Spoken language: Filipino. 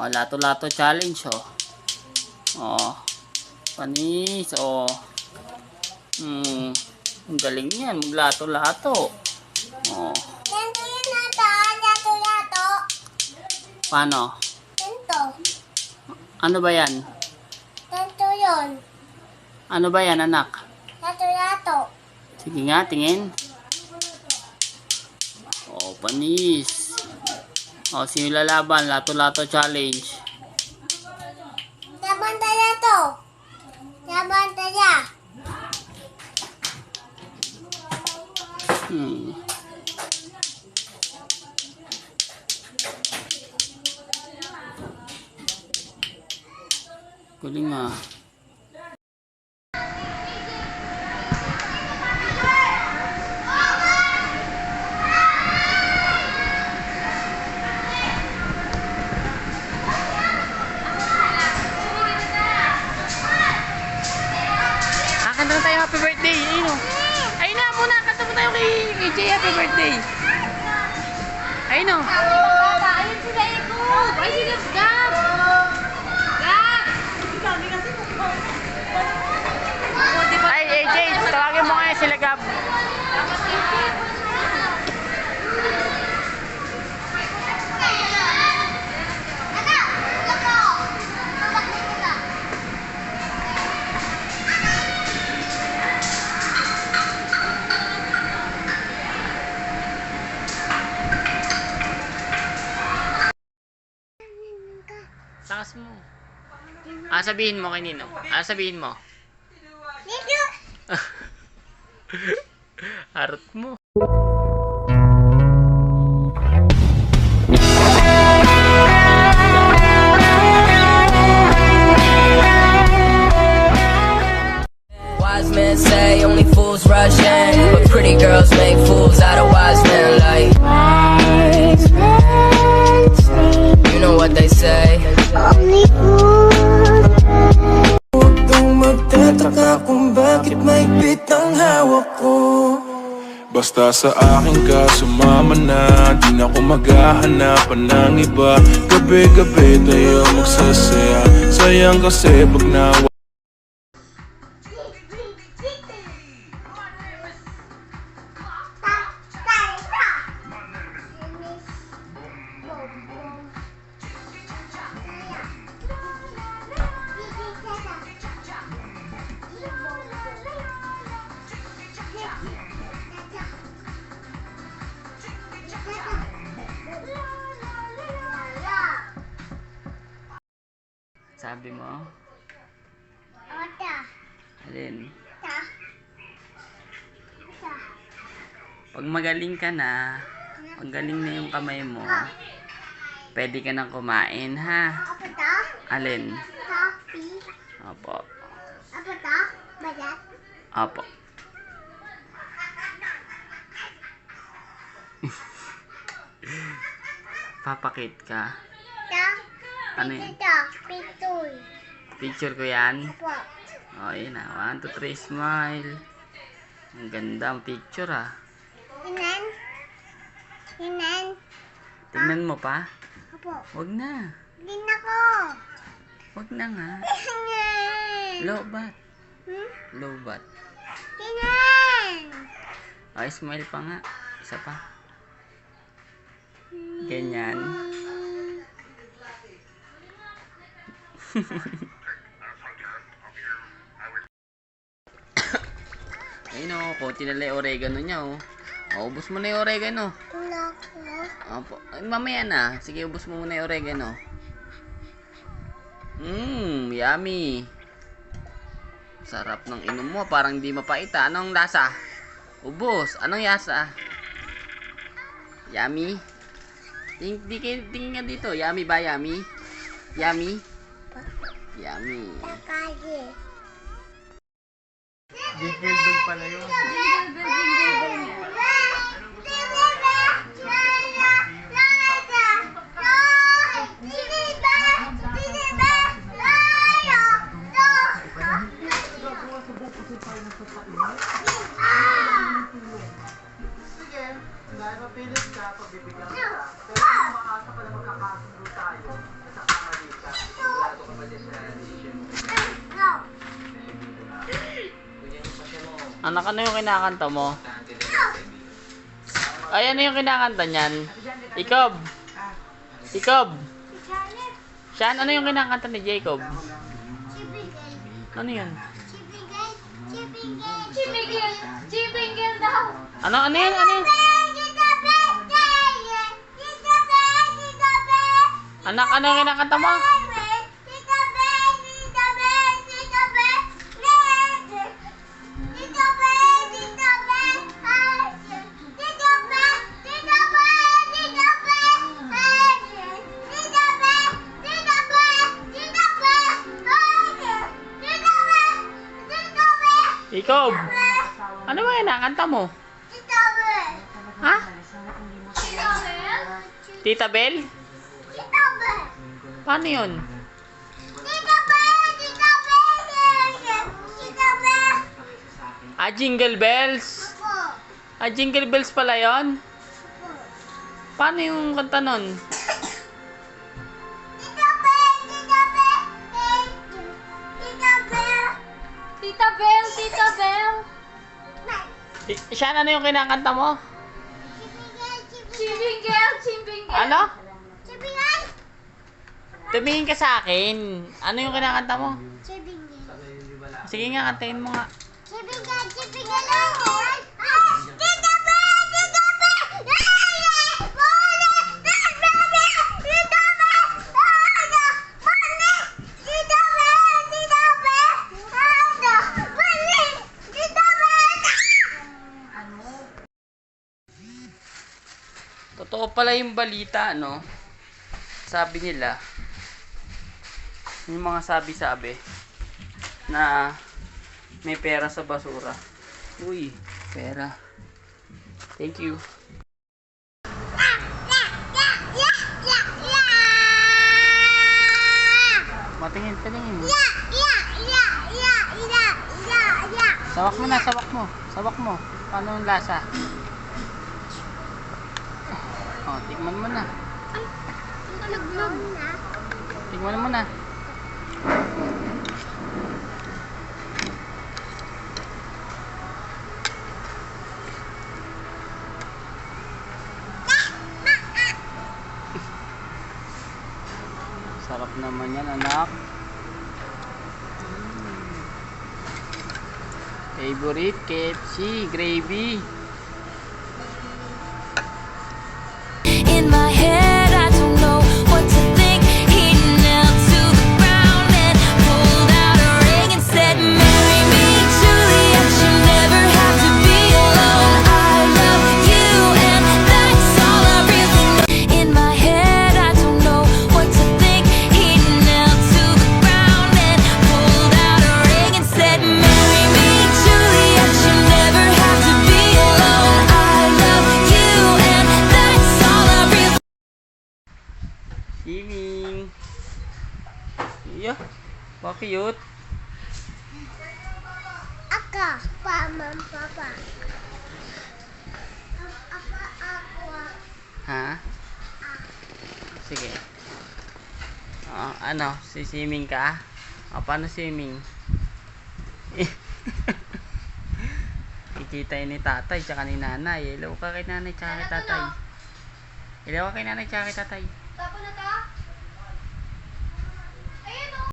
Oh, lato-lato challenge, oh. Oh. Panis, oh. Ang galing yan, maglato-lato. Oh. Lato-lato. Paano? Ganito. Ano ba yan? Ganito yun. Ano ba yan, anak? Lato-lato. Sige nga, tingin. Oh, panis. Oh, sino lalaban? Lato-lato challenge. Laban tayo to. Laban tayo. Galing ah. Kanta na tayo happy birthday. Ayun o. Ayun na muna. Kanta mo tayo kay Jay happy birthday. Ayun o. Ayun sila Eko. Ay sila Gab. Gab. Ay, Jay. Tawagin mo ngayon sila Gab. Takas mo. Sabihin mo kay Nino. Sabihin mo. Dito. Harot mo. Wise men say only fools rush in, but pretty girls make fools out of wise men. Like wise men say, you know what they say. Only food. Huwag kang magtataka kung bakit may bit ang hawak ko. Basta sa akin ka sumama na, di na ko maghahanapan ng iba. Gabi-gabi tayo magsasaya, sayang kasi pag nawa. Sabi mo? Ota. Alin? Ta. Ta. Pag magaling ka na, pag galing na yung kamay mo, pwede ka nang kumain, ha? Apa ta? Alin? Coffee. Opo. Apa ta? Balat. Opo. Papakit ka. Ta. Ano yun? Ito. Pitoy. Picture ko yan. Apo. O, yun na. 1, 2, 3, smile. Ang ganda ang picture, ah. Hinan. Hinan. Tingnan mo pa. Apo. Wag na. Din ako. Wag na nga. Hinan. Low bat. Hmm? Low bat. Hinan. Ay, smile pa nga. Isa pa. Ganyan. Ayun o, konti na lang yung oregano niya o. Ubus mo na yung oregano. Nako. Opo. Ay, mamaya na. Sige, ubus mo muna yung oregano. Yummy. Sarap ng inom mo. Parang di mapaita. Anong lasa? Ubus. Anong yasa? Yummy. Tingin nga dito. Yummy ba? Yummy? Yummy? Yummy. Kakaji. Jingle bell pala yun. Dahil mapilit ka, pagbibigyan kita. Pero kung umaasa ka na magkakasundo tayo, sa kamali Anak, ano yung kinakanta mo? Ay, ano yung kinakanta niyan? Jacob! Jacob! Sian, ano yung kinakanta ni Jacob? Ano yun? Chipingil daw. Ano yun? Ano yun? Anak, ano yung kinakanta mo? Jacob! Ano ba yung kinakanta mo? Ha? Tita Bell? Paano yun? Ah, Jingle Bells? Ah, Jingle Bells pala yun? Paano yung kanta nun? Tita Bell, Tita Bell. Siya, ano yung kinakanta mo? Chipingil, chipingil. Ano? Chipingil. Tumingin ka sa akin. Ano yung kinakanta mo? Chipingil. Sige nga, kantahin mo nga. Chipingil, chipingil. Tita Bell, Tita Bell. Totoo pala yung balita, no? Sabi nila, yung mga sabi-sabi, na may pera sa basura. Uy, pera. Thank you. Matingin, patingin. Sawak mo na, sawak mo. Sawak mo. Paano yung lasa? Oh, tikman mo na. Tikman mo na. Sarap naman yan, anak. Favorite KFC gravy. In my head, I don't know what to think. He knelt to the ground and pulled out a ring and said, "Marry me, Juliet. You never have to be alone. I love you, and that's all I really know." In my head, I don't know what to think. He knelt to the ground and pulled out a ring and said, "Marry me, Juliet. You never have to be alone. I love you, and that's all I really. Swimming. Iya. Cute. Aka, papa. Ako. Ha? Sige. Ano? Swimming ka? Paano swimming? Kikita yun ni tatay tsaka ni nanay. Hello ka kay nanay tsaka kay tatay. Hello ka kay nanay tsaka kay tatay. Tapo na to?